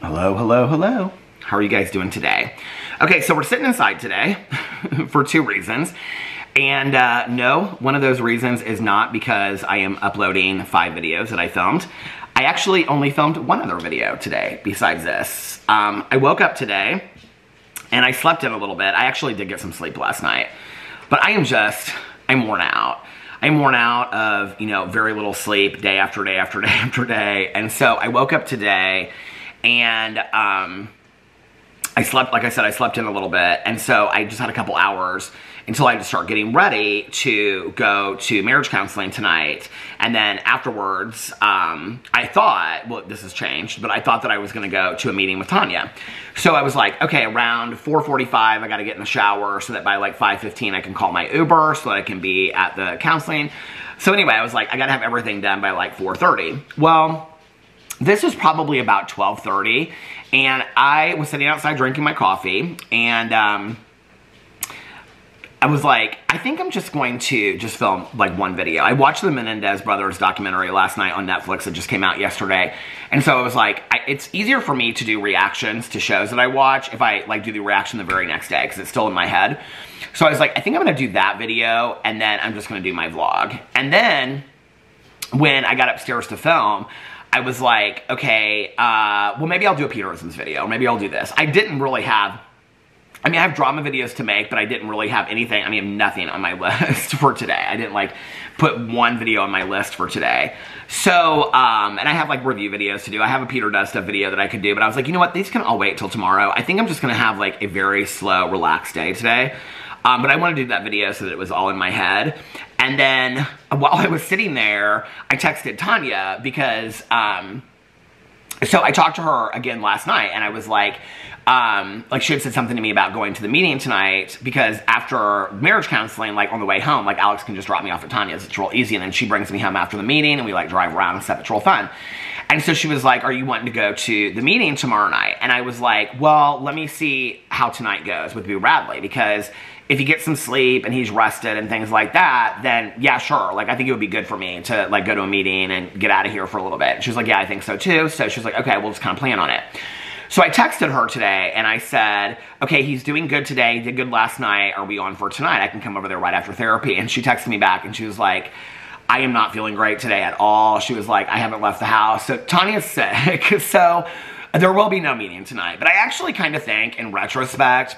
Hello, hello, hello. How are you guys doing today? Okay, so we're sitting inside today for two reasons. And no, one of those reasons is not because I am uploading 5 videos that I filmed. I actually only filmed one other video today besides this. I woke up today and I slept in a little bit. I actually did get some sleep last night. But I'm worn out. I'm worn out of, very little sleep day after day after day after day. And so I woke up today and I slept, like I said, I slept in a little bit. And so I just had a couple hours until I had to start getting ready to go to marriage counseling tonight. And then afterwards, I thought, well, this has changed, but I thought that I was going to go to a meeting with Tanya. So I was like, okay, around 4:45, I got to get in the shower so that by like 5:15, I can call my Uber so that I can be at the counseling. So anyway, I was like, I got to have everything done by like 4:30. Well, this was probably about 12:30, and I was sitting outside drinking my coffee, and I was like, I think I'm just going to just film like one video. I watched the Menendez brothers documentary last night on Netflix. It just came out yesterday. And so I was like, it's easier for me to do reactions to shows that I watch if I like do the reaction the very next day because it's still in my head. So I was like, I think I'm going to do that video and then I'm just going to do my vlog. And then when I got upstairs to film, I was like, okay, well, maybe I'll do a Peterson's video. Maybe I'll do this. I didn't really have, I have drama videos to make, but I didn't really have anything. I have nothing on my list for today. I didn't like put one video on my list for today. So, and I have like review videos to do. I have a Peter Does Stuff video that I could do, but I was like, you know what? These can all wait till tomorrow. I think I'm just going to have like a very slow, relaxed day today. But I want to do that video so that it was all in my head. And then while I was sitting there, I texted Tanya because, so I talked to her again last night and I was like she had said something to me about going to the meeting tonight because after marriage counseling, like on the way home, like Alex can just drop me off at Tanya's. It's real easy. And then she brings me home after the meeting and we like drive around and stuff. It's real fun. And so she was like, are you wanting to go to the meeting tomorrow night? And I was like, well, let me see how tonight goes with Boo Radley because if he gets some sleep and he's rested and things like that, then yeah, sure. Like, I think it would be good for me to like go to a meeting and get out of here for a little bit. She was like, yeah, I think so too. So she was like, okay, we'll just kind of plan on it. So I texted her today and I said, okay, he's doing good today. He did good last night. Are we on for tonight? I can come over there right after therapy. And she texted me back and she was like, I am not feeling great today at all. She was like, I haven't left the house. So Tanya's sick. So there will be no meeting tonight. But I actually kind of think in retrospect,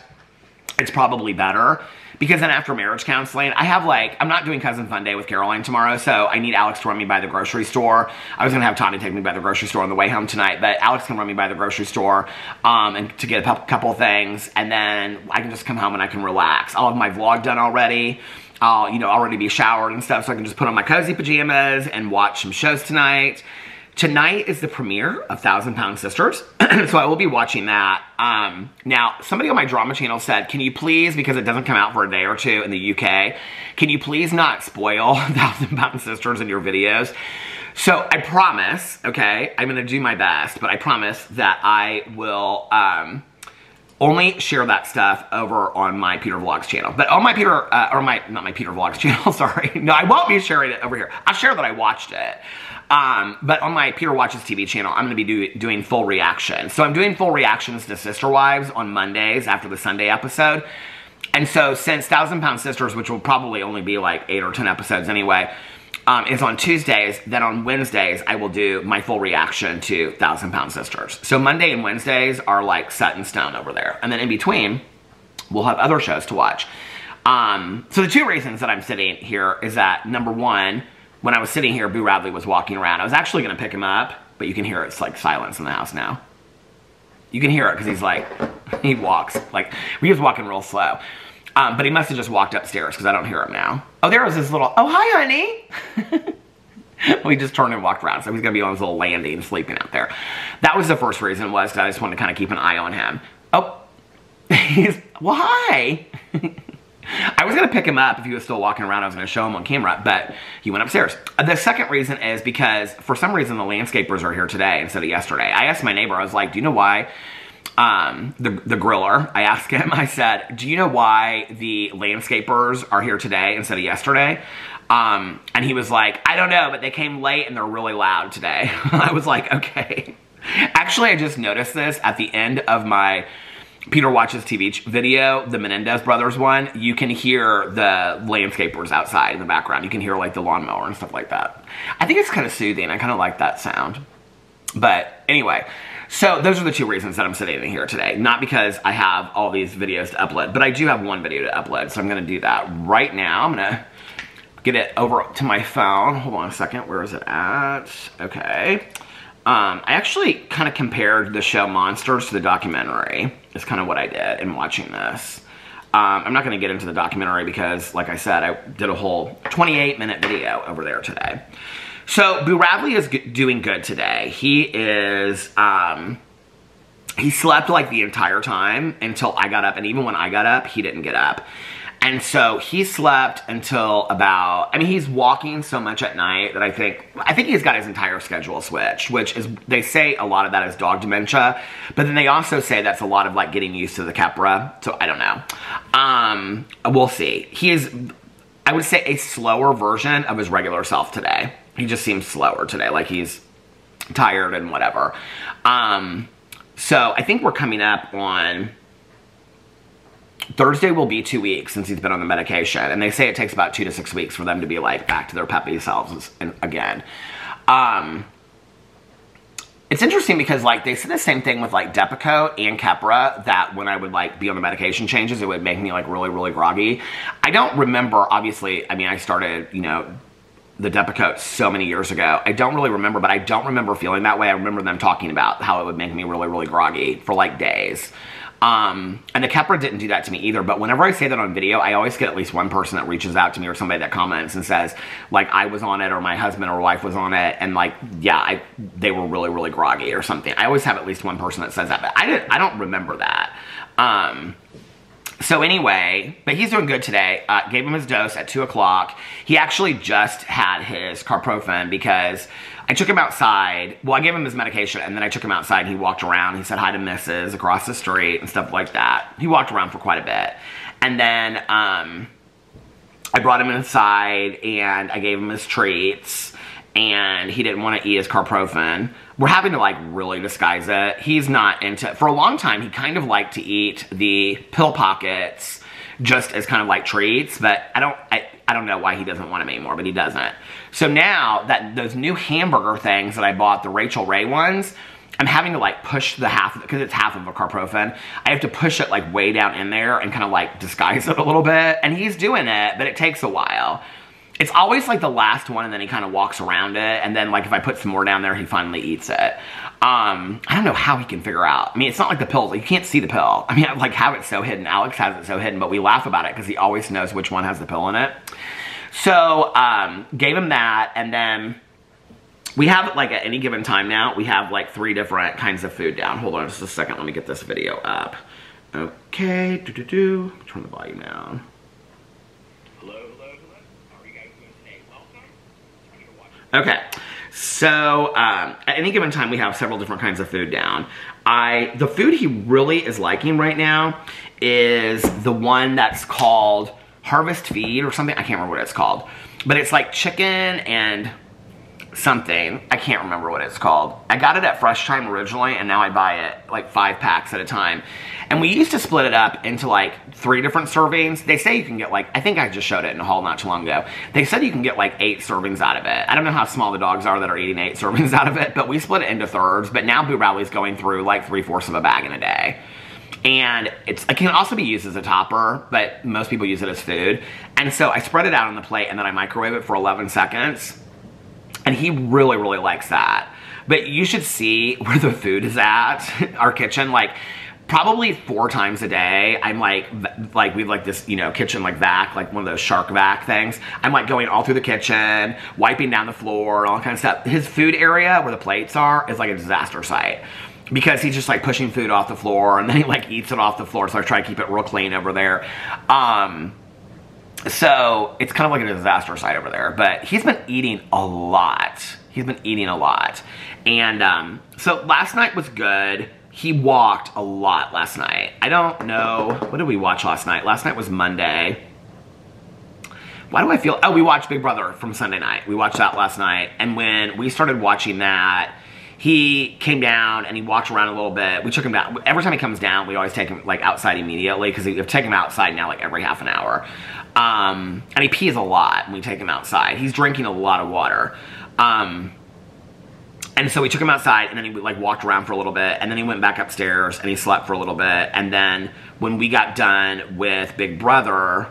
it's probably better because then after marriage counseling, I have like, I'm not doing Cousin Fun Day with Caroline tomorrow, so I need Alex to run me by the grocery store. I was going to have Tanya take me by the grocery store on the way home tonight, but Alex can run me by the grocery store and to get a couple of things, and then I can just come home and I can relax. I'll have my vlog done already. I'll, already be showered and stuff, so I can just put on my cozy pajamas and watch some shows tonight. Tonight is the premiere of 1,000 Pound Sisters, so I will be watching that. Now, somebody on my drama channel said, can you please, because it doesn't come out for a day or two in the UK, can you please not spoil 1,000 Pound Sisters in your videos? So I promise, okay, I'm going to do my best, but I promise that I will only share that stuff over on my Peter Vlogs channel. But on my not my Peter Vlogs channel, sorry. No, I won't be sharing it over here. I'll share that I watched it. But on my Peter Watches TV channel, I'm going to be doing full reactions. So I'm doing full reactions to Sister Wives on Mondays after the Sunday episode. And so since 1,000 Pound Sisters, which will probably only be like 8 or 10 episodes anyway, is on Tuesdays, then on Wednesdays, I will do my full reaction to 1,000 Pound Sisters. So Monday and Wednesdays are like set in stone over there. And then in between, we'll have other shows to watch. So the two reasons that I'm sitting here is that, number one, when I was sitting here, Boo Radley was walking around. I was actually going to pick him up, but you can hear it's like silence in the house now. You can hear it because he's like, he walks. Like, he was walking real slow. But he must have just walked upstairs because I don't hear him now. Oh, there was this little, oh, hi, honey. Well, he just turned and walked around. So he's going to be on his little landing sleeping out there. That was the first reason was because I just wanted to kind of keep an eye on him. Oh, well, hi. I was going to pick him up if he was still walking around. I was going to show him on camera, but he went upstairs. The second reason is because for some reason the landscapers are here today instead of yesterday. I asked my neighbor, I was like, do you know why the griller, I asked him, I said, do you know why the landscapers are here today instead of yesterday? And he was like, I don't know, but they came late and they're really loud today. I was like, okay. Actually, I just noticed this at the end of my Peter Watches TV video, the Menendez brothers one. You can hear the landscapers outside in the background. You can hear like the lawnmower and stuff like that. I think it's kind of soothing. I kind of like that sound. But anyway, so those are the 2 reasons that I'm sitting in here today. Not because I have all these videos to upload, but I do have one video to upload. So I'm going to do that right now. I'm going to get it over to my phone. Hold on a second. Where is it at? Okay. I actually kind of compared the show Monsters to the documentary. Is kind of what I did in watching this. I'm not going to get into the documentary because, like I said, I did a whole 28-minute video over there today. So, Boo Radley is doing good today. He is, he slept like the entire time until I got up. And even when I got up, he didn't get up. And so he slept until about, I mean, he's walking so much at night that I think he's got his entire schedule switched, which is, they say a lot of that is dog dementia, but then they also say that's a lot of like getting used to the Keppra. So I don't know. We'll see. He is, I would say, a slower version of his regular self today. He just seems slower today, like he's tired and whatever. So I think we're coming up on, Thursday will be 2 weeks since he's been on the medication, and they say it takes about 2 to 6 weeks for them to be like back to their peppy selves again. It's interesting because like they say the same thing with like Depakote and Keppra, that when I would like be on the medication changes, it would make me like really, really groggy. I don't remember, obviously, I mean, I started, you know, the Depakote so many years ago. I don't really remember, but I don't remember feeling that way. I remember them talking about how it would make me really, really groggy for like days. And the Keppra didn't do that to me either, but whenever I say that on video, I always get at least one person that reaches out to me or somebody that comments and says, like, I was on it or my husband or wife was on it, and like, yeah, they were really, really groggy or something. I always have at least one person that says that, but I don't remember that. So anyway, but he's doing good today. Gave him his dose at 2 o'clock. He actually just had his carprofen because I took him outside. Well, I gave him his medication, and then I took him outside, and he walked around. He said hi to Mrs. across the street and stuff like that. He walked around for quite a bit. And then I brought him inside, and I gave him his treats, and he didn't want to eat his carprofen. We're having to, like, really disguise it. He's not into it. For a long time, he kind of liked to eat the pill pockets just as kind of like treats, but I don't know why he doesn't want them anymore, but he doesn't. So now that those new hamburger things that I bought, the Rachel Ray ones, I'm having to like push the half, because it's half of a carprofen, I have to push it like way down in there and kind of like disguise it a little bit. And he's doing it, but it takes a while. It's always like the last one, and then he kind of walks around it, and then like if I put some more down there, he finally eats it. I don't know how he can figure out. I mean, it's not like the pills. You can't see the pill. I mean, I like have it so hidden. Alex has it so hidden, but we laugh about it because he always knows which one has the pill in it. So, gave him that, and then we have, like, at any given time now, we have, like, 3 different kinds of food down. Hold on just a second. Let me get this video up. Okay. Turn the volume down. Hello. How are you guys doing today? Welcome. Okay. So, at any given time, we have several different kinds of food down. The food he really is liking right now is the one that's called Harvest Feed or something. I can't remember what it's called. But it's like chicken and something. I can't remember what it's called. I got it at Fresh Time originally, and now I buy it like 5 packs at a time. And we used to split it up into like 3 different servings. They say you can get like, I think I just showed it in a haul not too long ago. They said you can get like 8 servings out of it. I don't know how small the dogs are that are eating 8 servings out of it, but we split it into thirds. But now Boo Radley's going through like 3/4 of a bag in a day. And it can also be used as a topper, but most people use it as food. And so I spread it out on the plate, and then I microwave it for 11 seconds. And he really, really likes that. But you should see where the food is at, our kitchen. Like, probably 4 times a day, I'm like we have like this, you know, kitchen like vac, like one of those shark vac things. I'm like going all through the kitchen, wiping down the floor, all kind of stuff. His food area where the plates are is like a disaster site. Because he's just like pushing food off the floor, and then he like eats it off the floor, so I try to keep it real clean over there. So it's kind of like a disaster site over there, but he's been eating a lot. And so last night was good. He walked a lot last night. I don't know, what did we watch last night? Last night was Monday. Why do I feel, oh, we watched Big Brother from Sunday night. We watched that last night, and when we started watching that, he came down and he walked around a little bit. We took him down. Every time he comes down, we always take him like outside immediately because we've taken him outside now like every half an hour. And he pees a lot when we take him outside. He's drinking a lot of water. And so we took him outside, and then he like walked around for a little bit, and then he went back upstairs and he slept for a little bit. And then when we got done with Big Brother,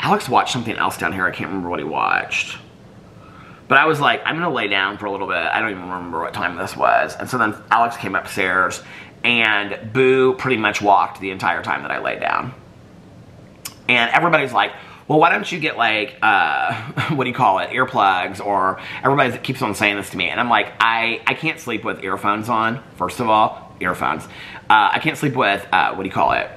Alex watched something else down here. I can't remember what he watched. But I was like, I'm gonna lay down for a little bit. I don't even remember what time this was. And so then Alex came upstairs, and Boo pretty much walked the entire time that I laid down. And everybody's like, well, why don't you get like, what do you call it, earplugs? Or everybody keeps on saying this to me. And I'm like, I can't sleep with earphones on, first of all, earphones. I can't sleep with, what do you call it,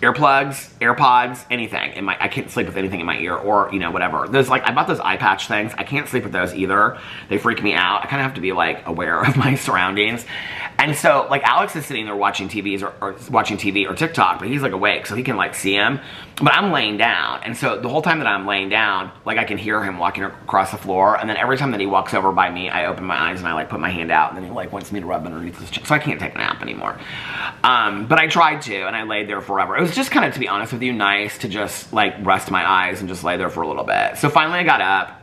earplugs, AirPods, anything. I can't sleep with anything in my ear or, you know, whatever. There's like, I bought those eye patch things. I can't sleep with those either. They freak me out. I kind of have to be like aware of my surroundings. And so like Alex is sitting there watching TVs or watching TV or TikTok, but he's like awake so he can like see him. But I'm laying down. And so the whole time that I'm laying down, like I can hear him walking across the floor. And then every time that he walks over by me, I open my eyes and I like put my hand out, and then he like wants me to rub underneath his chin. So I can't take a nap anymore. But I tried to, and I laid there forever. It was just kind of, to be honest with you, nice to just like rest my eyes and just lay there for a little bit. So finally I got up.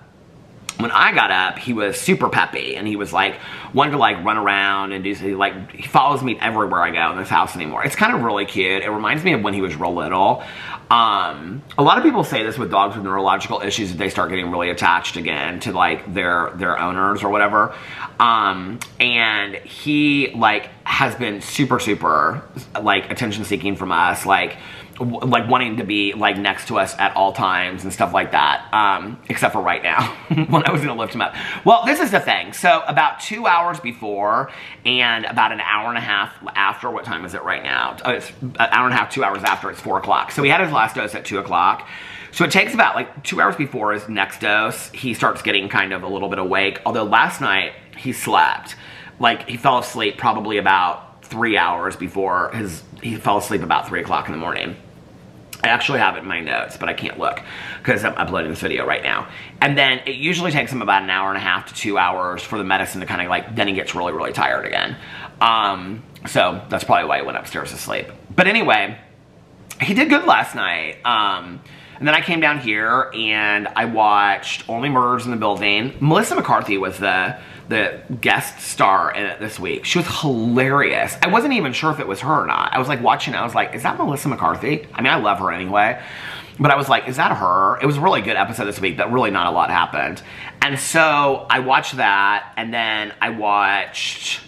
When I got up, he was super peppy, and he was like, wanted to like run around and do, he follows me everywhere I go in this house anymore. It's kind of really cute. It reminds me of when he was real little. A lot of people say this with dogs with neurological issues, that they start getting really attached again to like their owners or whatever. And he like has been super like attention seeking from us, like wanting to be like next to us at all times and stuff like that, except for right now when I was gonna lift him up. Well, this is the thing. So about 2 hours before and about an hour and a half after, what time is it right now? It's an hour and a half, 2 hours after, it's 4 o'clock. So he had his last dose at 2 o'clock. So it takes about like 2 hours before his next dose, he starts getting kind of a little bit awake. Although last night he slept. Like he fell asleep probably about 3 hours before he fell asleep about 3 o'clock in the morning. I actually have it in my notes, but I can't look because I'm uploading this video right now. And then it usually takes him about an hour and a half to 2 hours for the medicine to kind of like, then he gets really tired again. So that's probably why he went upstairs to sleep. But anyway, he did good last night. And then I came down here and I watched Only Murders in the Building. Melissa McCarthy was the guest star in it this week. She was hilarious. I wasn't even sure if it was her or not. I was like watching it, I was like, is that Melissa McCarthy? I mean, I love her anyway. But I was like, is that her? It was a really good episode this week, but really not a lot happened. And so I watched that, and then I watched,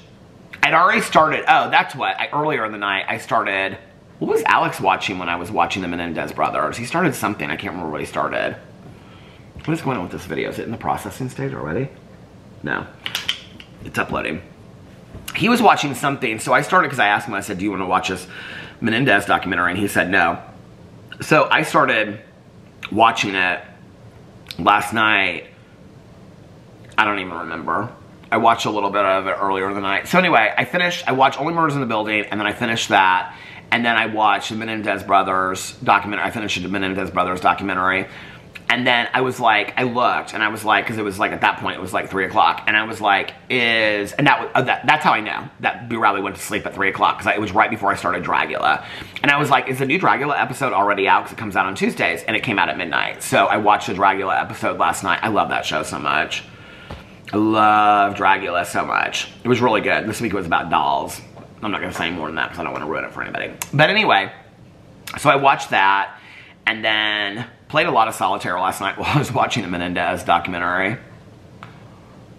I'd already started, oh, that's what, earlier in the night, I started, what was Alex watching when I was watching the Menendez brothers? He started something, I can't remember what he started. What is going on with this video? Is it in the processing stage already? No, it's uploading. He was watching something, so I started, because I asked him, I said, do you want to watch this Menendez documentary? And he said no. So I started watching it last night. I don't even remember. I watched a little bit of it earlier in the night. So anyway, I watched Only Murders in the Building, and then I finished that, and then I watched the Menendez brothers documentary. I finished the Menendez brothers documentary. And then I was like, I looked, and I was like, because it was like, at that point, it was like 3 o'clock. And I was like, that's how I know that Boo Radley went to sleep at 3 o'clock, because it was right before I started Dragula. And I was like, is the new Dragula episode already out? Because it comes out on Tuesdays, and it came out at midnight. So I watched the Dragula episode last night. I love that show so much. I love Dragula so much. It was really good. This week it was about dolls. I'm not going to say more than that, because I don't want to ruin it for anybody. But anyway, so I watched that, and then played a lot of solitaire last night while I was watching the Menendez documentary.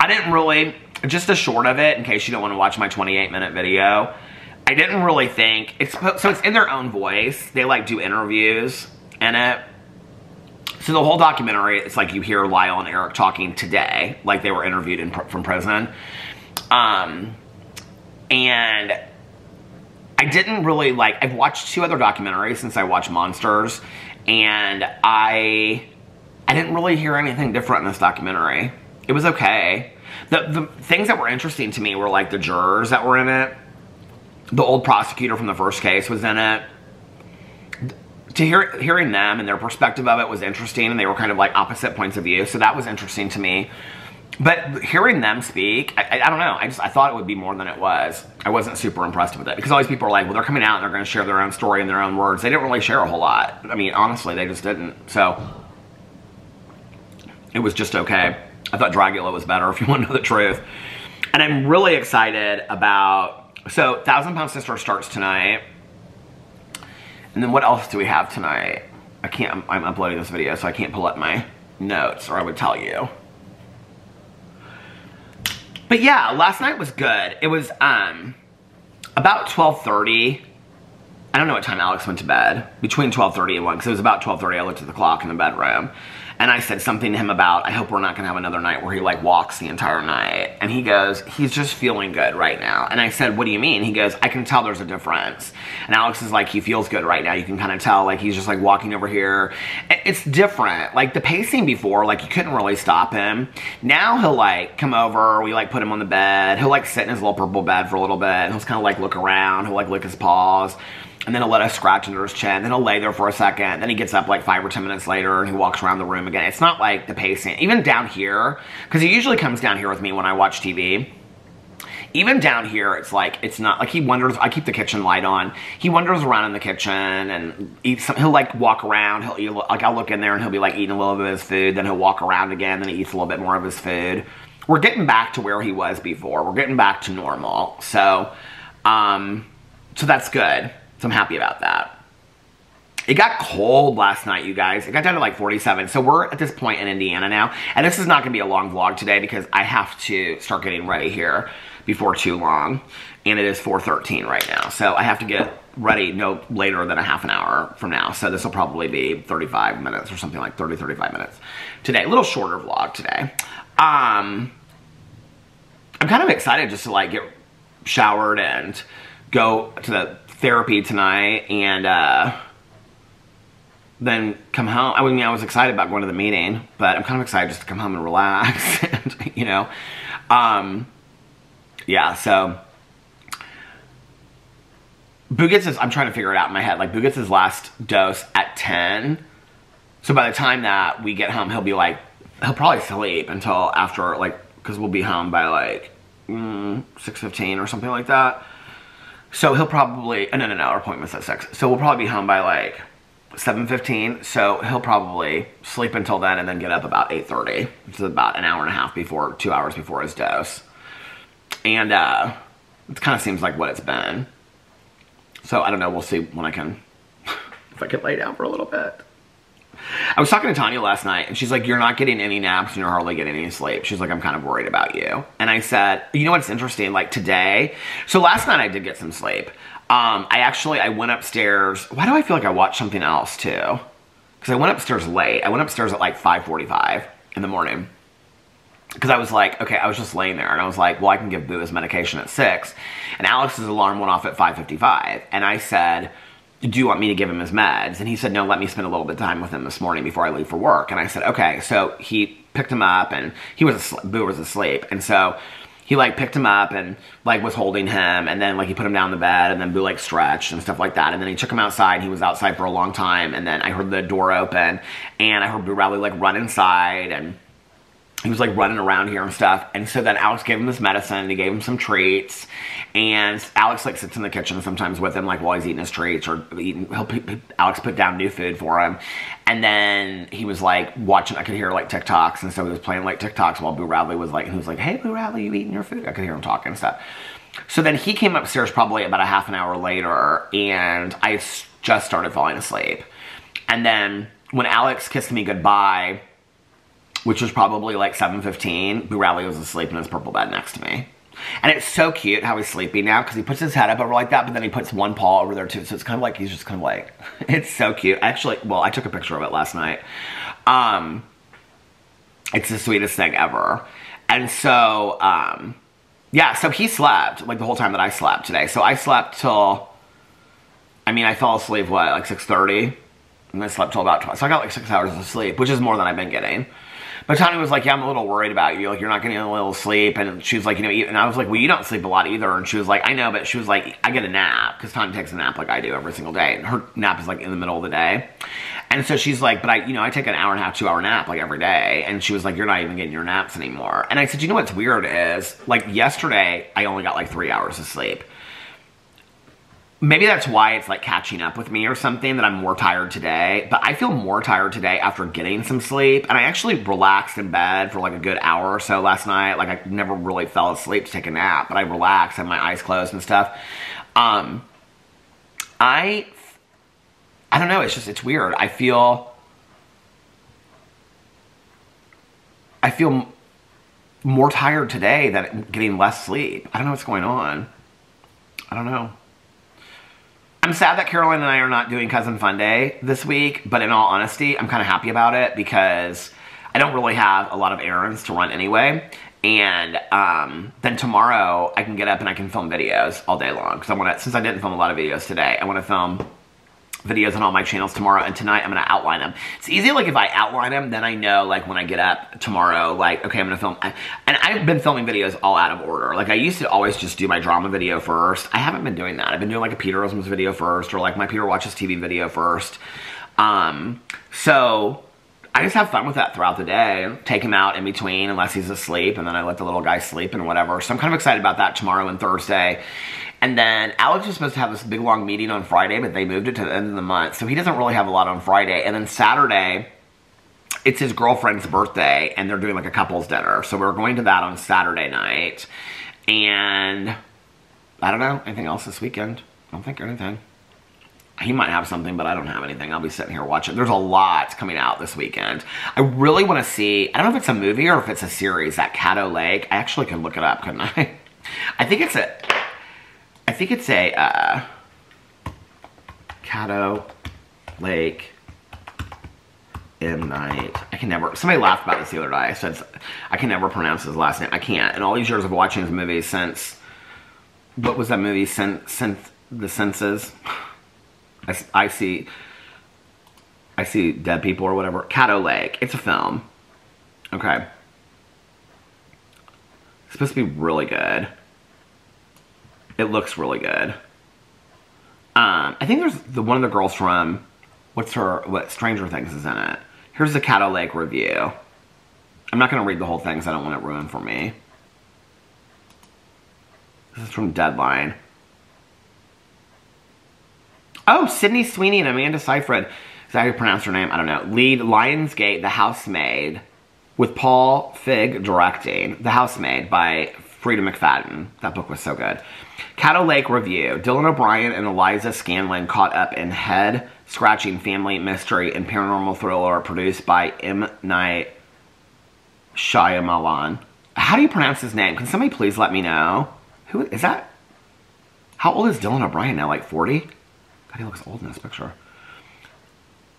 I didn't really, just a short of it, in case you don't want to watch my 28-minute video, I didn't really think, so it's in their own voice. They like do interviews in it. So the whole documentary, it's like you hear Lyle and Eric talking today, like they were interviewed from prison. And I didn't really like, I've watched 2 other documentaries since I watched Monsters, and I didn't really hear anything different in this documentary. It was okay. The things that were interesting to me were like the jurors that were in it. The old prosecutor from the first case was in it. Hearing them and their perspective of it was interesting, and they were kind of like opposite points of view, so that was interesting to me. But hearing them speak, I don't know. I thought it would be more than it was. I wasn't super impressed with it because all these people are like, well, they're coming out and they're going to share their own story in their own words. They didn't really share a whole lot. I mean, honestly, they just didn't. So it was just okay. I thought Dragula was better, if you want to know the truth. And I'm really excited about, so 1,000 Pound Sister starts tonight. And then what else do we have tonight? I'm uploading this video, so I can't pull up my notes, or I would tell you. But yeah, last night was good. It was about 12:30. I don't know what time Alex went to bed. Between 12:30 and 1, because it was about 12:30. I looked at the clock in the bedroom. And I said something to him about, I hope we're not going to have another night where he like walks the entire night. And he goes, he's just feeling good right now. And I said, what do you mean? He goes, I can tell there's a difference. And Alex is like, he feels good right now. You can kind of tell, like, he's just like walking over here. It's different. Like the pacing before, like you couldn't really stop him. Now he'll like come over, we like put him on the bed. He'll like sit in his little purple bed for a little bit. And he'll kind of like look around. He'll like lick his paws. And then he'll let us scratch under his chin. Then he'll lay there for a second. Then he gets up like 5 or 10 minutes later and he walks around the room again. It's not like the pacing. Even down here, because he usually comes down here with me when I watch TV. Even down here, it's like, it's not, like he wanders, I keep the kitchen light on. He wanders around in the kitchen and eats some, he'll like walk around. He'll eat, like I'll look in there and he'll be like eating a little bit of his food. Then he'll walk around again. Then he eats a little bit more of his food. We're getting back to where he was before. We're getting back to normal. So that's good. So I'm happy about that. It got cold last night, you guys. It got down to like 47. So we're at this point in Indiana now. And this is not going to be a long vlog today because I have to start getting ready here before too long. And it is 4:13 right now. So I have to get ready no later than a half an hour from now. So this will probably be 35 minutes or something like 30, 35 minutes today. A little shorter vlog today. I'm kind of excited just to like get showered and go to the therapy tonight and then come home. I mean, I was excited about going to the meeting, but I'm kind of excited just to come home and relax and, you know, yeah, so Boo gets his, I'm trying to figure it out in my head, like Boo gets his last dose at 10, so by the time that we get home, he'll probably sleep until after, like, because we'll be home by like 6:15 or something like that. So he'll probably, no, our appointment's at 6. So we'll probably be home by like 7:15. So he'll probably sleep until then and then get up about 8:30. Which is about an hour and a half before, 2 hours before his dose. And it kind of seems like what it's been. So I don't know, we'll see when I can, if I can lay down for a little bit. I was talking to Tanya last night, and she's like, you're not getting any naps, and you're hardly getting any sleep. She's like, I'm kind of worried about you. And I said, you know what's interesting? Like today, so last night I did get some sleep. I went upstairs. Why do I feel like I watched something else too? Because I went upstairs late. I went upstairs at like 5:45 in the morning. Because I was like, okay, I was just laying there, and I was like, well, I can give Boo his medication at 6. And Alex's alarm went off at 5:55. And I said, do you want me to give him his meds? And he said, no, let me spend a little bit of time with him this morning before I leave for work. And I said, okay. So he picked him up, and Boo was asleep. And so he like picked him up and like was holding him, and then like he put him down in the bed, and then Boo like stretched and stuff like that. And then he took him outside, and he was outside for a long time. And then I heard the door open, and I heard Boo Radley like run inside, and he was like running around here and stuff. And so then Alex gave him his medicine, and he gave him some treats. And Alex like sits in the kitchen sometimes with him, like while he's eating his treats or eating. Alex put down new food for him. And then he was like watching, I could hear like TikToks. And so he was playing like TikToks while Boo Radley was like, and he was like, hey, Boo Radley, you eating your food? I could hear him talking and stuff. So then he came upstairs probably about a half an hour later, and I just started falling asleep. And then when Alex kissed me goodbye, which was probably like 7:15, Boo Radley was asleep in his purple bed next to me. And it's so cute how he's sleeping now, because he puts his head up over like that, but then he puts one paw over there too. So it's kind of like, he's just kind of like, it's so cute. Actually, well, I took a picture of it last night. It's the sweetest thing ever. And so, yeah, so he slept like the whole time that I slept today. So I slept till, I mean, I fell asleep, what, like 6:30? And I slept till about 12. So I got like 6 hours of sleep, which is more than I've been getting. But Tanya was like, yeah, I'm a little worried about you. Like, you're not getting a little sleep. And she was like, you know, and I was like, well, you don't sleep a lot either. And she was like, I know, but she was like, I get a nap. Because Tanya takes a nap like I do every single day. And her nap is like in the middle of the day. And so she's like, but I take an hour and a half, 2 hour nap like every day. And she was like, you're not even getting your naps anymore. And I said, you know what's weird is, like yesterday, I only got like 3 hours of sleep. Maybe that's why it's like catching up with me or something, that I'm more tired today. But I feel more tired today after getting some sleep. And I actually relaxed in bed for like a good hour or so last night. Like I never really fell asleep to take a nap, but I relaxed, had my eyes closed and stuff. I don't know, it's weird. I feel more tired today than getting less sleep. I don't know what's going on. I don't know. I'm sad that Caroline and I are not doing Cousin Fun Day this week, but in all honesty, I'm kind of happy about it because I don't really have a lot of errands to run anyway. And then tomorrow I can get up and I can film videos all day long. Because since I didn't film a lot of videos today, I want to film videos on all my channels tomorrow, and tonight I'm going to outline them. It's easy, like, if I outline them, then I know, like, when I get up tomorrow, like, okay, I'm going to film. And I've been filming videos all out of order. Like, I used to always just do my drama video first. I haven't been doing that. I've been doing, like, a Peter Osmond's video first, or, like, my Peter Watches TV video first. So I just have fun with that throughout the day. Take him out in between unless he's asleep, and then I let the little guy sleep and whatever. So I'm kind of excited about that tomorrow and Thursday. And then Alex was supposed to have this big long meeting on Friday, but they moved it to the end of the month. So he doesn't really have a lot on Friday. And then Saturday, it's his girlfriend's birthday, and they're doing like a couple's dinner. So we're going to that on Saturday night. And I don't know, anything else this weekend? I don't think anything. He might have something, but I don't have anything. I'll be sitting here watching. There's a lot coming out this weekend. I really want to see, I don't know if it's a movie or if it's a series, that Caddo Lake. I actually could look it up, couldn't I? I think it's a Caddo Lake M. Night. I can never, somebody laughed about this the other day. I said, I can never pronounce his last name. I can't. And all these years of watching his movies since, what was that movie, since The Senses? I see dead people or whatever. Caddo Lake. It's a film. Okay. It's supposed to be really good. It looks really good. I think there's one of the girls from, what Stranger Things is in it. Here's the Caddo Lake review. I'm not going to read the whole thing because I don't want it ruined for me. This is from Deadline. Oh, Sydney Sweeney and Amanda Seyfried. Is that how you pronounce her name? I don't know. Lead Lionsgate, The Housemaid, with Paul Fig directing. The Housemaid by Frida McFadden. That book was so good. Caddo Lake review. Dylan O'Brien and Eliza Scanlon caught up in head-scratching family mystery and paranormal thriller produced by M. Night Shyamalan. How do you pronounce his name? Can somebody please let me know? Who is that? How old is Dylan O'Brien now? Like 40? God, he looks old in this picture.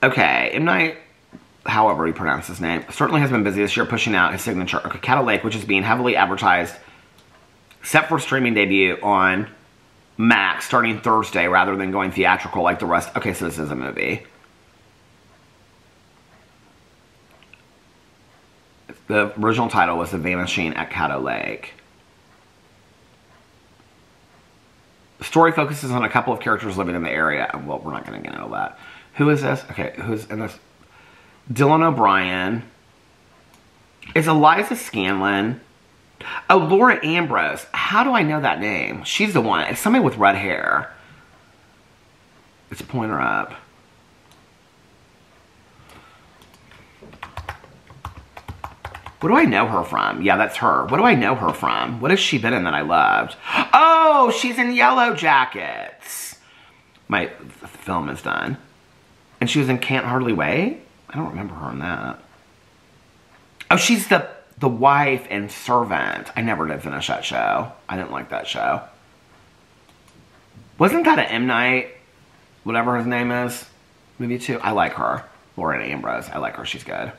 Okay, M. Night, however you pronounce his name, certainly has been busy this year pushing out his signature. Okay, Caddo Lake, which is being heavily advertised, set for streaming debut on Max starting Thursday rather than going theatrical like the rest. Okay, so this is a movie. The original title was The Vanishing at Caddo Lake. The story focuses on a couple of characters living in the area. Well, we're not going to get into that. Who is this? Okay, who's in this? Dylan O'Brien. Is Eliza Scanlon? Oh, Laura Ambrose. How do I know that name? She's the one. It's somebody with red hair. Let's point her up. What do I know her from? Yeah, that's her. What do I know her from? What has she been in that I loved? Oh, she's in Yellow Jackets. My film is done. And she was in Can't Hardly Wait? I don't remember her in that. Oh, she's the wife and servant. I never did finish that show. I didn't like that show. Wasn't that an M. Night, whatever his name is, movie too? I like her. Lauren Ambrose. I like her. She's good.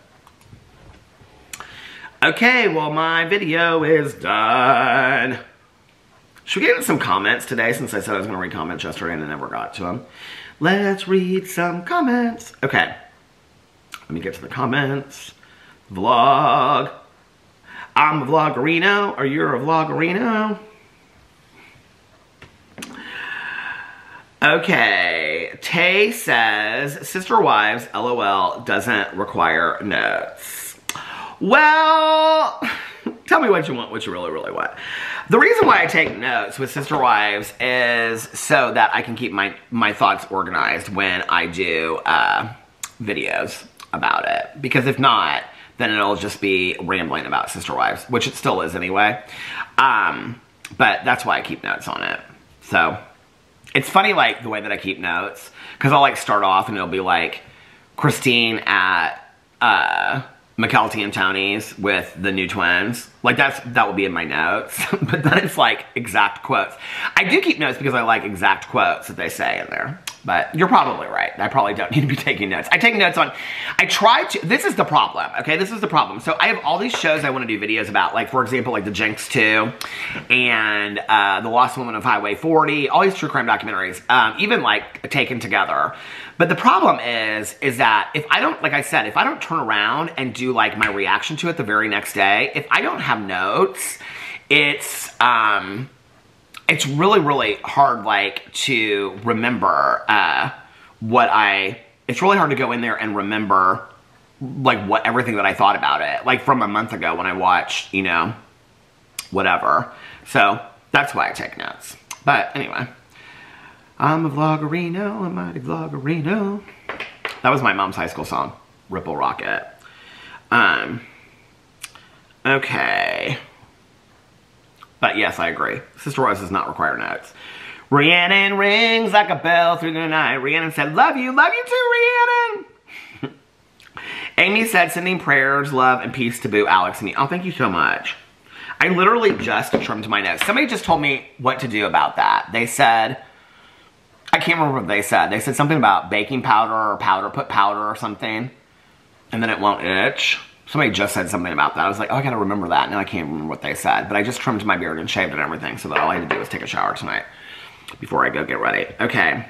Okay, well, my video is done. Should we get into some comments today, since I said I was going to read comments yesterday and I never got to them? Let's read some comments. Okay. Let me get to the comments. Vlog. I'm a vloggerino, or you're a vloggerino. Okay, Tay says, Sister Wives, LOL, doesn't require notes. Well, tell me what you want, what you really, really want. The reason why I take notes with Sister Wives is so that I can keep my thoughts organized when I do videos about it. Because if not, then it'll just be rambling about Sister Wives, which it still is anyway. But that's why I keep notes on it. So, it's funny, like, the way that I keep notes. Because I'll, like, start off and it'll be, like, Christine at McKelty and Tony's with the new twins. Like, that will be in my notes. But then it's, like, exact quotes. I do keep notes because I like exact quotes that they say in there. But you're probably right. I probably don't need to be taking notes. I take notes on, I try to, this is the problem, okay? This is the problem. So I have all these shows I want to do videos about, like, for example, like The Jinx 2 and The Lost Woman of Highway 40, all these true crime documentaries, even, like, Taken Together. But the problem is that if I don't, like I said, if I don't turn around and do, like, my reaction to it the very next day, if I don't have notes, it's really, really hard, like, to remember it's really hard to go in there and remember, like, everything that I thought about it. Like, from a month ago when I watched, you know, whatever. So, that's why I take notes. But, anyway. I'm a vloggerino, a mighty vloggerino. That was my mom's high school song, Ripple Rocket. Okay. But yes, I agree. Sister Wives does not require notes. Rhiannon rings like a bell through the night. Rhiannon said, love you too, Rhiannon. Amy said, sending prayers, love, and peace to Boo, Alex, and me. Oh, thank you so much. I literally just trimmed my notes. Somebody just told me what to do about that. They said, I can't remember what they said. They said something about baking powder or put powder or something, and then it won't itch. Somebody just said something about that. I was like, oh, I gotta remember that. Now I can't remember what they said. But I just trimmed my beard and shaved and everything, so that all I had to do was take a shower tonight before I go get ready. Okay.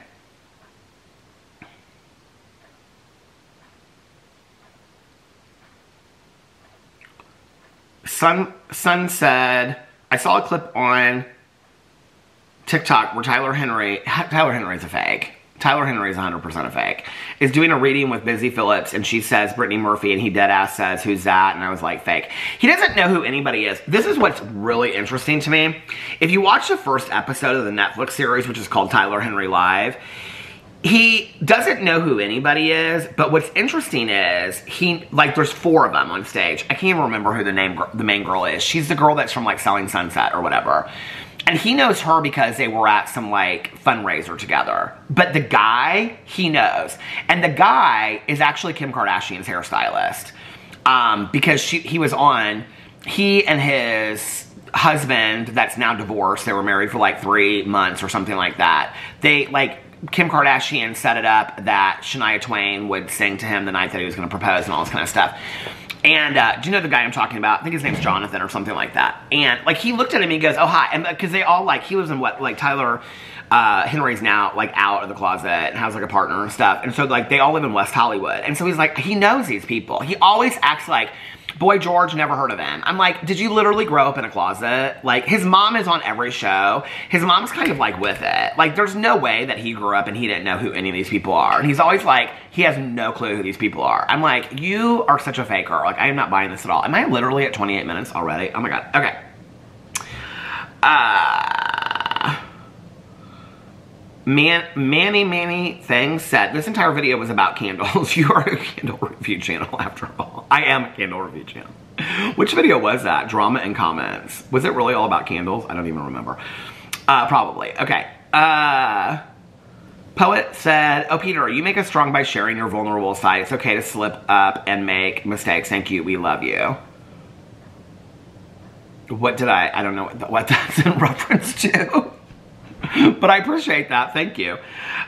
Sun said, I saw a clip on TikTok where Tyler Henry's a fake. Tyler Henry's 100% a fake. Is doing a reading with Busy Phillips, and she says Brittany Murphy, and he deadass says, who's that? And I was like, fake. He doesn't know who anybody is. This is what's really interesting to me. If you watch the first episode of the Netflix series, which is called Tyler Henry Live, he doesn't know who anybody is, but what's interesting is, there's 4 of them on stage. I can't even remember who the main girl is. She's the girl that's from, like, Selling Sunset or whatever. And he knows her because they were at some, like, fundraiser together. But the guy, he knows. And the guy is actually Kim Kardashian's hairstylist. Because he and his husband, that's now divorced, they were married for, like, 3 months or something like that. Kim Kardashian set it up that Shania Twain would sing to him the night that he was going to propose and all this kind of stuff. And, do you know the guy I'm talking about? I think his name's Jonathan or something like that. And, like, he looked at him and he goes, oh, hi. And, because they all, like, he lives in Tyler Henry's now, like, out of the closet and has, like, a partner and stuff. And so, like, they all live in West Hollywood. And so he's like, he knows these people. He always acts like, Boy George, never heard of him. I'm like, did you literally grow up in a closet? Like, his mom is on every show. His mom's kind of, like, with it. Like, there's no way that he grew up and he didn't know who any of these people are. And he's always like, he has no clue who these people are. I'm like, you are such a faker. Like, I am not buying this at all. Am I literally at 28 minutes already? Oh my god. Okay. Manny Thing said, this entire video was about candles. You are a candle review channel after all. I am a candle review channel. Which video was that? Drama and comments. Was it really all about candles? I don't even remember. Probably. Okay. Poet said, oh, Peter, you make us strong by sharing your vulnerable side. It's okay to slip up and make mistakes. Thank you. We love you. What did I don't know what that's in reference to. But I appreciate that. Thank you. Oh,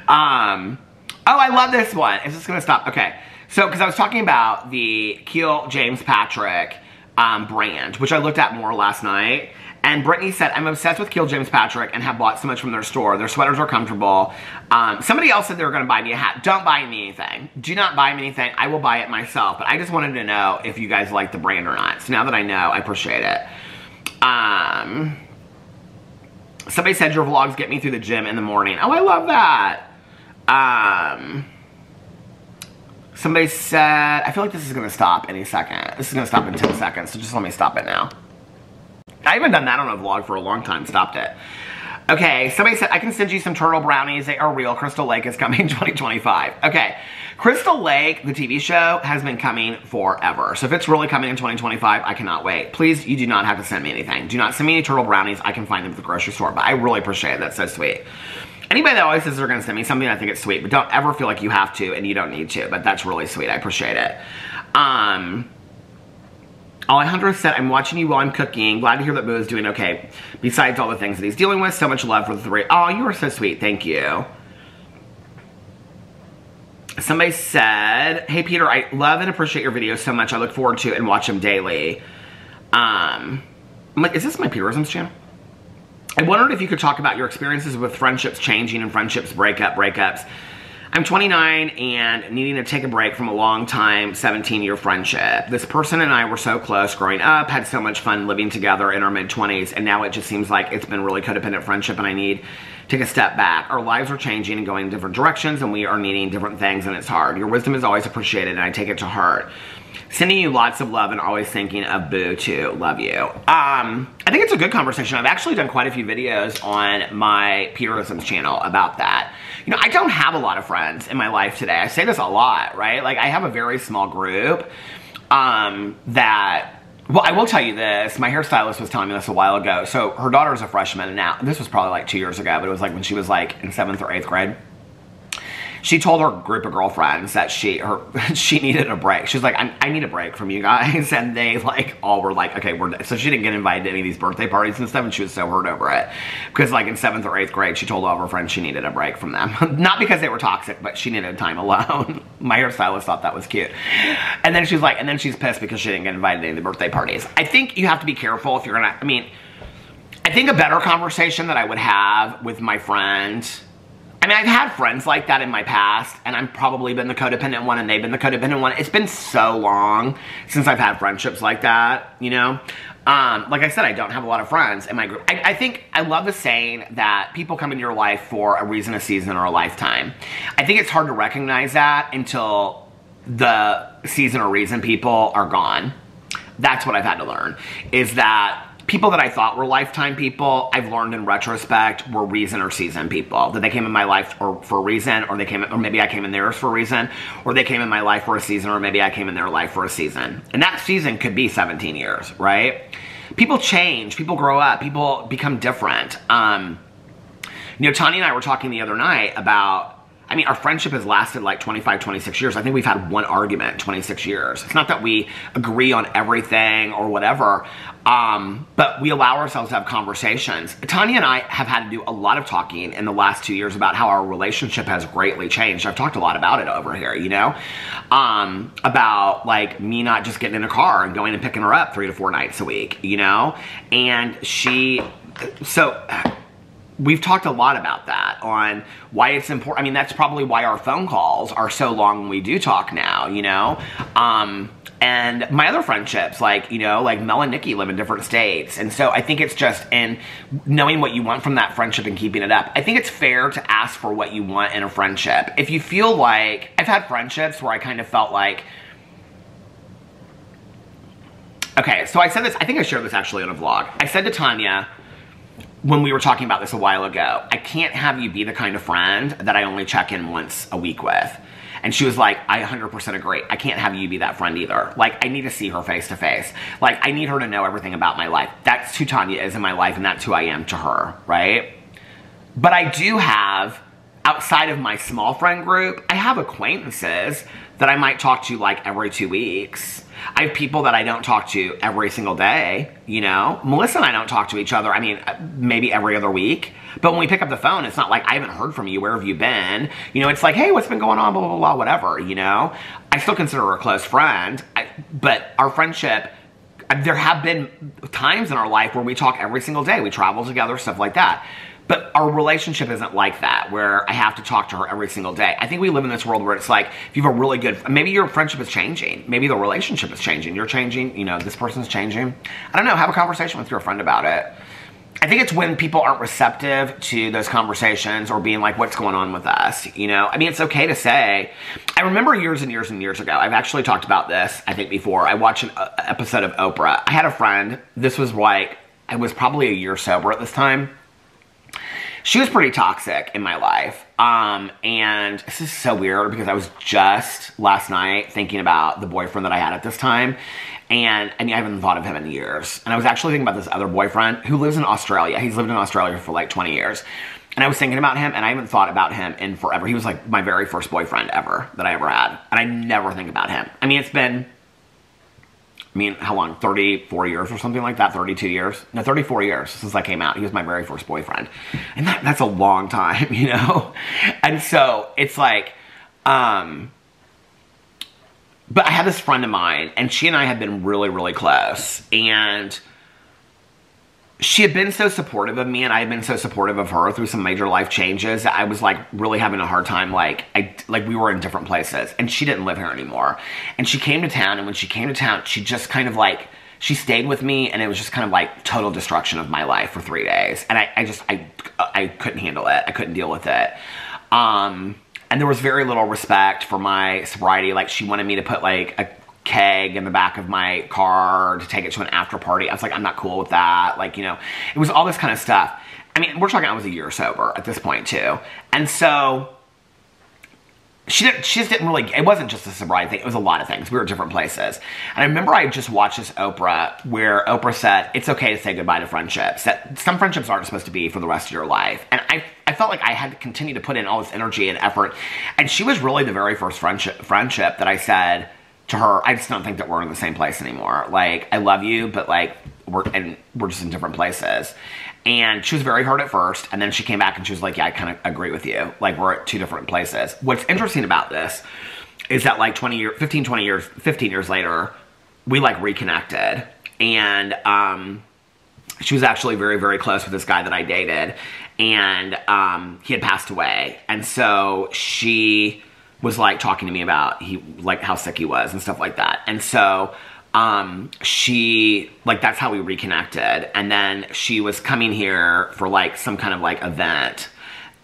I love this one. Is this going to stop? Okay. So, because I was talking about the Keel James Patrick brand, which I looked at more last night. And Brittany said, I'm obsessed with Kiel James Patrick and have bought so much from their store. Their sweaters are comfortable. Somebody else said they were going to buy me a hat. Don't buy me anything. Do not buy me anything. I will buy it myself. But I just wanted to know if you guys like the brand or not. So now that I know, I appreciate it. Somebody said your vlogs get me through the gym in the morning. Oh, I love that. Somebody said, I feel like this is going to stop any second. This is going to stop in 10 seconds, so just let me stop it now. I haven't done that on a vlog for a long time. Stopped it. Okay, somebody said, I can send you some turtle brownies. They are real. Crystal Lake is coming in 2025. Okay, Crystal Lake, the TV show, has been coming forever. So if it's really coming in 2025, I cannot wait. Please, you do not have to send me anything. Do not send me any turtle brownies. I can find them at the grocery store, but I really appreciate it. That's so sweet. Anybody that always says they're going to send me something, I think it's sweet, but don't ever feel like you have to, and you don't need to, but that's really sweet. I appreciate it. Alejandro said, I'm watching you while I'm cooking. Glad to hear that Boo is doing okay. Besides all the things that he's dealing with, so much love for the three. Oh, you are so sweet. Thank you. Somebody said, hey, Peter, I love and appreciate your videos so much. I look forward to and watch them daily. I'm like, is this my Peterisms channel? I wondered if you could talk about your experiences with friendships changing and friendships breakups. I'm 29 and needing to take a break from a long time 17-year friendship. This person and I were so close growing up, had so much fun living together in our mid-20s, and now it just seems like it's been really codependent friendship and I need to take a step back. Our lives are changing and going in different directions and we are needing different things and it's hard. Your wisdom is always appreciated and I take it to heart. Sending you lots of love and always thinking of Boo too. Love you. I think it's a good conversation. I've actually done quite a few videos on my Peterisms channel about that. You know, I don't have a lot of friends in my life today. I say this a lot, right? Like, I have a very small group that, well, I will tell you this. My hairstylist was telling me this a while ago. So her daughter's a freshman, and now, this was probably like 2 years ago, but it was like when she was like in 7th or 8th grade. She told her group of girlfriends that she needed a break. She was like, I need a break from you guys. And they like all were like, okay, so she didn't get invited to any of these birthday parties and stuff, and she was so hurt over it. Because like in 7th or 8th grade, she told all of her friends she needed a break from them. Not because they were toxic, but she needed time alone. My hairstylist thought that was cute. And then she's like, and then she's pissed because she didn't get invited to any of the birthday parties. I think you have to be careful if you're gonna, I mean, I think a better conversation that I would have with my friends, I mean, I've had friends like that in my past, and I've probably been the codependent one, and they've been the codependent one. It's been so long since I've had friendships like that, you know? Like I said, I don't have a lot of friends in my group. I think I love the saying that people come into your life for a reason, a season, or a lifetime. I think it's hard to recognize that until the season or reason people are gone. That's what I've had to learn, is that people that I thought were lifetime people, I've learned in retrospect were reason or season people. That they came in my life for a reason, or maybe I came in theirs for a reason, or they came in my life for a season, or maybe I came in their life for a season. And that season could be 17 years, right? People change, people grow up, people become different. You know, Tanya and I were talking the other night about, I mean, our friendship has lasted like 25, 26 years. I think we've had one argument in 26 years. It's not that we agree on everything or whatever, but we allow ourselves to have conversations. Tanya and I have had to do a lot of talking in the last 2 years about how our relationship has greatly changed. I've talked a lot about it over here, you know, about like me not just getting in a car and going and picking her up 3 to 4 nights a week, you know, and we've talked a lot about that, on why it's important. I mean, that's probably why our phone calls are so long when we do talk now, you know? And my other friendships, like, you know, like Mel and Nikki live in different states. And so I think it's just in knowing what you want from that friendship and keeping it up. I think it's fair to ask for what you want in a friendship. If you feel like, I've had friendships where I kind of felt like, okay, so I said this, I think I shared this actually on a vlog. I said to Tanya, when we were talking about this a while ago, I can't have you be the kind of friend that I only check in once a week with. And she was like, I 100% agree. I can't have you be that friend either. Like, I need to see her face to face. Like, I need her to know everything about my life. That's who Tanya is in my life, and that's who I am to her, right? But I do have, outside of my small friend group, I have acquaintances that I might talk to like every 2 weeks. I have people that I don't talk to every single day, you know? Melissa and I don't talk to each other, I mean, maybe every other week. But when we pick up the phone, it's not like, I haven't heard from you, where have you been? You know, it's like, hey, what's been going on, blah, blah, blah, whatever, you know? I still consider her a close friend, but our friendship, there have been times in our life where we talk every single day. We travel together, stuff like that. But our relationship isn't like that, where I have to talk to her every single day. I think we live in this world where it's like, if you have a really good, maybe your friendship is changing. Maybe the relationship is changing. You're changing, you know, this person's changing. I don't know, have a conversation with your friend about it. I think it's when people aren't receptive to those conversations or being like, what's going on with us, you know? I mean, it's okay to say. I remember years and years and years ago, I've actually talked about this, I think, before. I watched an episode of Oprah. I had a friend, this was like, I was probably a year sober at this time. She was pretty toxic in my life, and this is so weird because I was just last night thinking about the boyfriend that I had at this time, and I mean, I haven't thought of him in years, and I was actually thinking about this other boyfriend who lives in Australia. He's lived in Australia for like 20 years, and I was thinking about him, and I haven't thought about him in forever. He was like my very first boyfriend ever that I ever had, and I never think about him. I mean, it's been, I mean, how long? 34 years or something like that? 32 years? No, 34 years since I came out. He was my very first boyfriend. And that's a long time, you know? And so, it's like, but I had this friend of mine, and she and I had been really, really close. And she had been so supportive of me, and I had been so supportive of her through some major life changes. I was like really having a hard time, like we were in different places, and she didn't live here anymore. And she came to town, and when she came to town, she just kind of like, she stayed with me, and it was just kind of like total destruction of my life for 3 days. And I couldn't handle it. I couldn't deal with it. And there was very little respect for my sobriety. Like, she wanted me to put like a keg in the back of my car to take it to an after party. I was like, I'm not cool with that. Like, you know, it was all this kind of stuff. I mean, we're talking, I was a year sober at this point too. And so she just didn't really, it wasn't just a sobriety thing. It was a lot of things. We were at different places. And I remember I just watched this Oprah where Oprah said, it's okay to say goodbye to friendships. That some friendships aren't supposed to be for the rest of your life. And I felt like I had to continue to put in all this energy and effort. And she was really the very first friendship that I said to her, I just don't think that we're in the same place anymore. Like, I love you, but like, we're just in different places. And she was very hurt at first, and then she came back and she was like, yeah, I kind of agree with you. Like, we're at two different places. What's interesting about this is that like 15 years later, we like reconnected. And she was actually very, very close with this guy that I dated. And he had passed away. And so she was like talking to me about how sick he was and stuff like that. And so that's how we reconnected. And then she was coming here for like some kind of like event,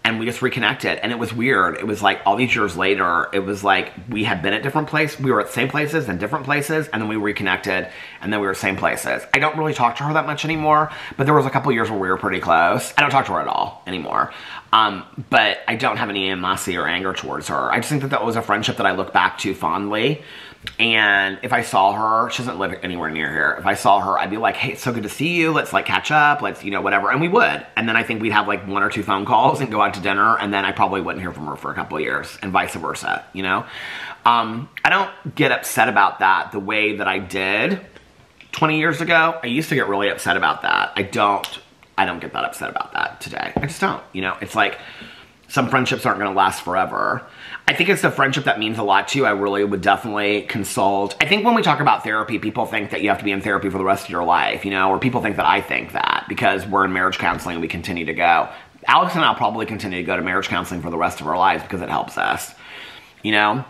and we just reconnected. And it was weird. It was like all these years later, it was like we had been at different places. We were at same places and different places, and then we reconnected, and then we were same places. I don't really talk to her that much anymore, but there was a couple years where we were pretty close. I don't talk to her at all anymore. But I don't have any animosity or anger towards her. I just think that that was a friendship that I look back to fondly. And if I saw her, she doesn't live anywhere near here. If I saw her, I'd be like, hey, it's so good to see you. Let's like catch up. Let's, you know, whatever. And we would. And then I think we'd have like 1 or 2 phone calls and go out to dinner. And then I probably wouldn't hear from her for a couple of years, and vice versa, you know? I don't get upset about that the way that I did 20 years ago. I used to get really upset about that. I don't get that upset about that today. I just don't, you know? It's like, some friendships aren't going to last forever. I think it's the friendship that means a lot to you. I really would definitely consult. I think when we talk about therapy, people think that you have to be in therapy for the rest of your life, you know, or people think that I think that because we're in marriage counseling and we continue to go. Alex and I will probably continue to go to marriage counseling for the rest of our lives because it helps us, you know.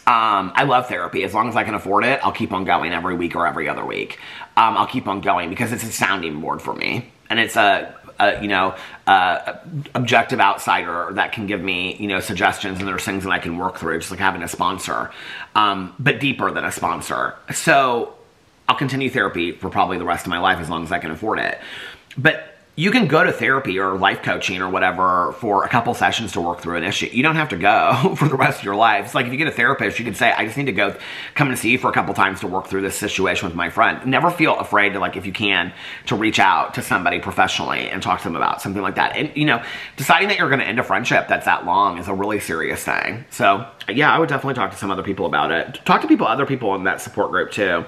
I love therapy. As long as I can afford it, I'll keep on going every week or every other week. I'll keep on going because it's a sounding board for me. And it's objective outsider that can give me, you know, suggestions, and there's things that I can work through, just like having a sponsor, but deeper than a sponsor. So I'll continue therapy for probably the rest of my life as long as I can afford it. But you can go to therapy or life coaching or whatever for a couple sessions to work through an issue. You don't have to go for the rest of your life. It's like if you get a therapist, you can say, I just need to come and see you for a couple times to work through this situation with my friend. Never feel afraid to, like, if you can, to reach out to somebody professionally and talk to them about something like that. And, you know, deciding that you're going to end a friendship that's that long is a really serious thing. So, yeah, I would definitely talk to some other people about it. Talk to other people in that support group, too.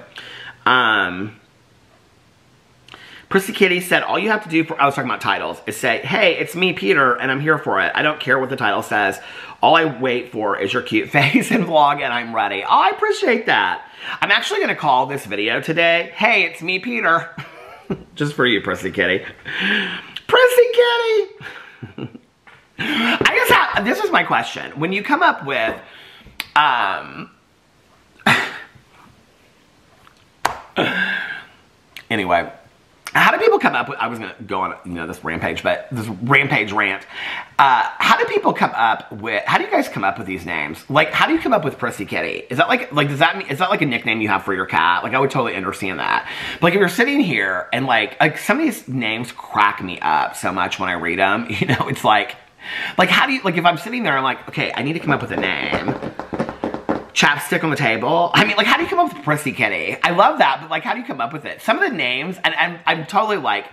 Prissy Kitty said, all you have to do for, I was talking about titles, is say, hey, it's me, Peter, and I'm here for it. I don't care what the title says. All I wait for is your cute face and vlog, and I'm ready. Oh, I appreciate that. I'm actually going to call this video today, hey, it's me, Peter. Just for you, Prissy Kitty. Prissy Kitty! I just have, this is my question. When you come up with, anyway, how do people come up with, I was going to go on, you know, this rampage, but this rampage rant. How do people come up with, how do you guys come up with these names? Like, how do you come up with Prissy Kitty? Is that like, does that mean, is that like a nickname you have for your cat? Like, I would totally understand that. But like, if you're sitting here and like some of these names crack me up so much when I read them, you know, it's like how do you, like if I'm sitting there, I'm like, okay, I need to come up with a name. Chapstick on the table. I mean, like, how do you come up with Prissy Kitty? I love that, but like, how do you come up with it? Some of the names, and I'm totally like,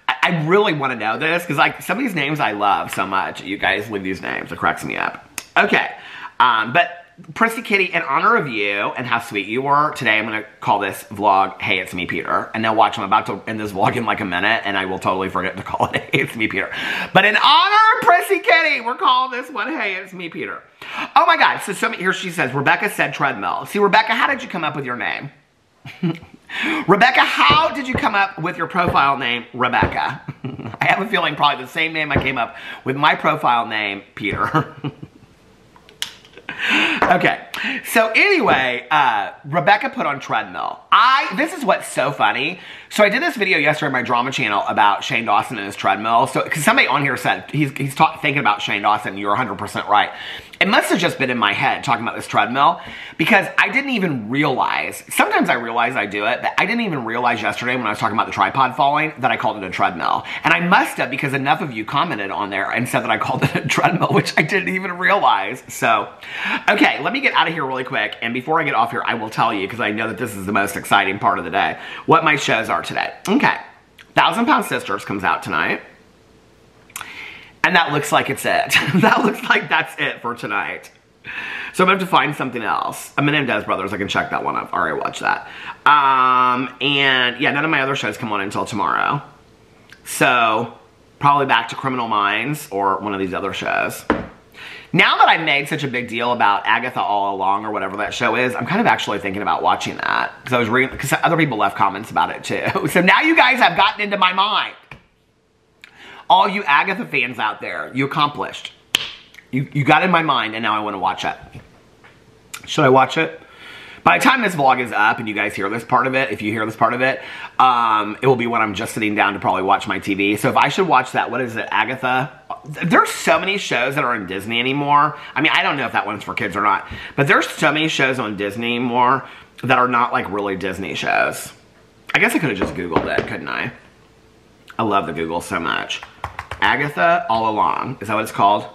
I really want to know this, because like, some of these names I love so much. You guys leave these names. It cracks me up. Okay, but Prissy Kitty, in honor of you and how sweet you were, today I'm going to call this vlog, Hey, It's Me, Peter. And now watch, I'm about to end this vlog in like a minute, and I will totally forget to call it Hey, It's Me, Peter. But in honor of Prissy Kitty, we're calling this one, Hey, It's Me, Peter. Oh my God, so here she says, Rebecca said treadmill. See, Rebecca, how did you come up with your name? Rebecca, how did you come up with your profile name, Rebecca? I have a feeling probably the same name I came up with my profile name, Peter. Okay, so anyway, Rebecca put on treadmill. This is what's so funny. So I did this video yesterday on my drama channel about Shane Dawson and his treadmill. So, because somebody on here said, he's thinking about Shane Dawson, you're 100% right. It must have just been in my head talking about this treadmill, because I didn't even realize, sometimes I realize I do it, but I didn't even realize yesterday when I was talking about the tripod falling that I called it a treadmill. And I must have, because enough of you commented on there and said that I called it a treadmill, which I didn't even realize. So, okay, let me get out of here really quick. And before I get off here, I will tell you, because I know that this is the most exciting part of the day, what my shows are today. Okay, 1,000 Pound Sisters comes out tonight. And that looks like it's it. That looks like that's it for tonight. So I'm going to have to find something else. Menendez Brothers, I can check that one up. I already watched that. And yeah, none of my other shows come on until tomorrow. So probably back to Criminal Minds or one of these other shows. Now that I made such a big deal about Agatha All Along or whatever that show is, I'm kind of actually thinking about watching that. Because I was reading, because other people left comments about it too. So now you guys have gotten into my mind. All you Agatha fans out there, you accomplished. You got in my mind, and now I want to watch it. Should I watch it? By the time this vlog is up and you guys hear this part of it, if you hear this part of it, it will be when I'm just sitting down to probably watch my TV. So if I should watch that, what is it, Agatha? There's so many shows that are on Disney anymore. I mean, I don't know if that one's for kids or not. But there's so many shows on Disney anymore that are not like really Disney shows. I guess I could have just Googled it, couldn't I? I love the Google so much. Agatha All Along. Is that what it's called?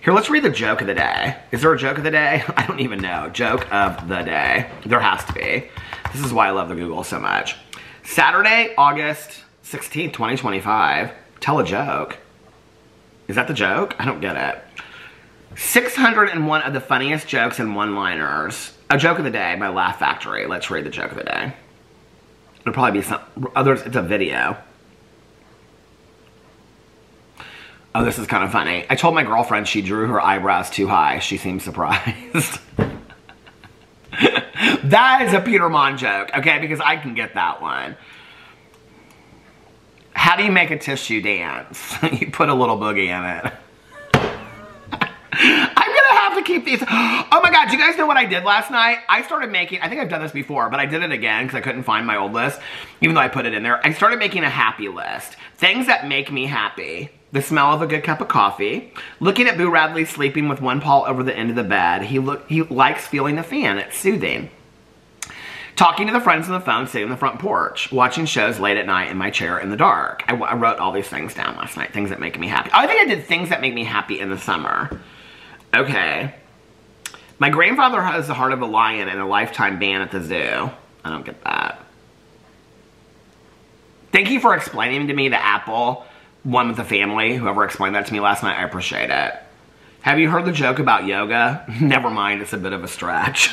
Here, let's read the joke of the day. Is there a joke of the day? I don't even know. Joke of the day. There has to be. This is why I love the Google so much. Saturday, August 16th, 2025. Tell a joke. Is that the joke? I don't get it. 601 of the funniest jokes and one-liners. A joke of the day by Laugh Factory. Let's read the joke of the day. It'll probably be some others. It's a video. Oh, this is kind of funny. I told my girlfriend she drew her eyebrows too high. She seemed surprised. That is a Peter Monn joke, okay? Because I can get that one. How do you make a tissue dance? You put a little boogie in it. I'm gonna have to keep these. Oh my God, do you guys know what I did last night? I started making, I think I've done this before, but I did it again because I couldn't find my old list, even though I put it in there. I started making a happy list. Things that make me happy. The smell of a good cup of coffee. Looking at Boo Radley sleeping with one paw over the end of the bed. He likes feeling the fan. It's soothing. Talking to the friends on the phone, sitting on the front porch. Watching shows late at night in my chair in the dark. I wrote all these things down last night. Things that make me happy. Oh, I think I did things that make me happy in the summer. Okay. My grandfather has the heart of a lion and a lifetime ban at the zoo. I don't get that. Thank you for explaining to me the apple one with the family. Whoever explained that to me last night, I appreciate it. Have you heard the joke about yoga? Never mind, it's a bit of a stretch.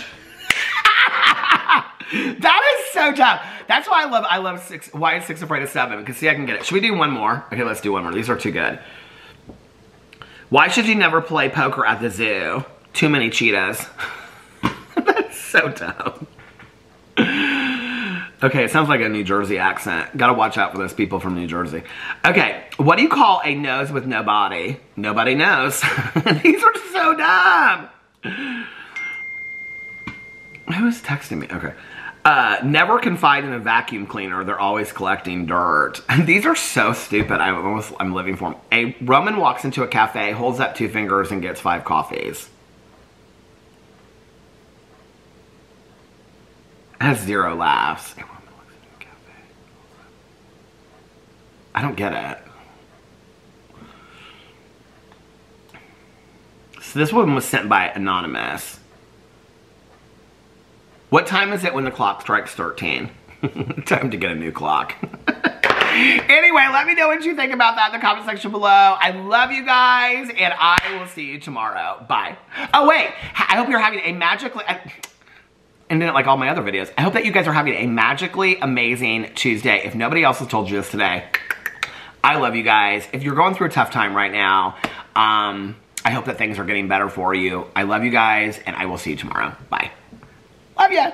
That is so dumb. That's why I love 6. Why is 6 afraid of 7? Because see, I can get it. Should we do one more? Okay, let's do one more. These are too good. Why should you never play poker at the zoo? Too many cheetahs. That's so dumb. Okay, it sounds like a New Jersey accent. Gotta watch out for those people from New Jersey. Okay, what do you call a nose with no body? Nobody knows. These are so dumb. Who's texting me? Okay. Never confide in a vacuum cleaner. They're always collecting dirt. These are so stupid. I'm living for them. A Roman walks into a cafe, holds up 2 fingers, and gets 5 coffees. Has 0 laughs. I don't get it. So this one was sent by Anonymous. What time is it when the clock strikes 13? Time to get a new clock. Anyway, let me know what you think about that in the comment section below. I love you guys, and I will see you tomorrow. Bye. Oh, wait. I hope you're having a magically... And then, like all my other videos, I hope that you guys are having a magically amazing Tuesday. If nobody else has told you this today, I love you guys. If you're going through a tough time right now, I hope that things are getting better for you. I love you guys, and I will see you tomorrow. Bye. Love ya.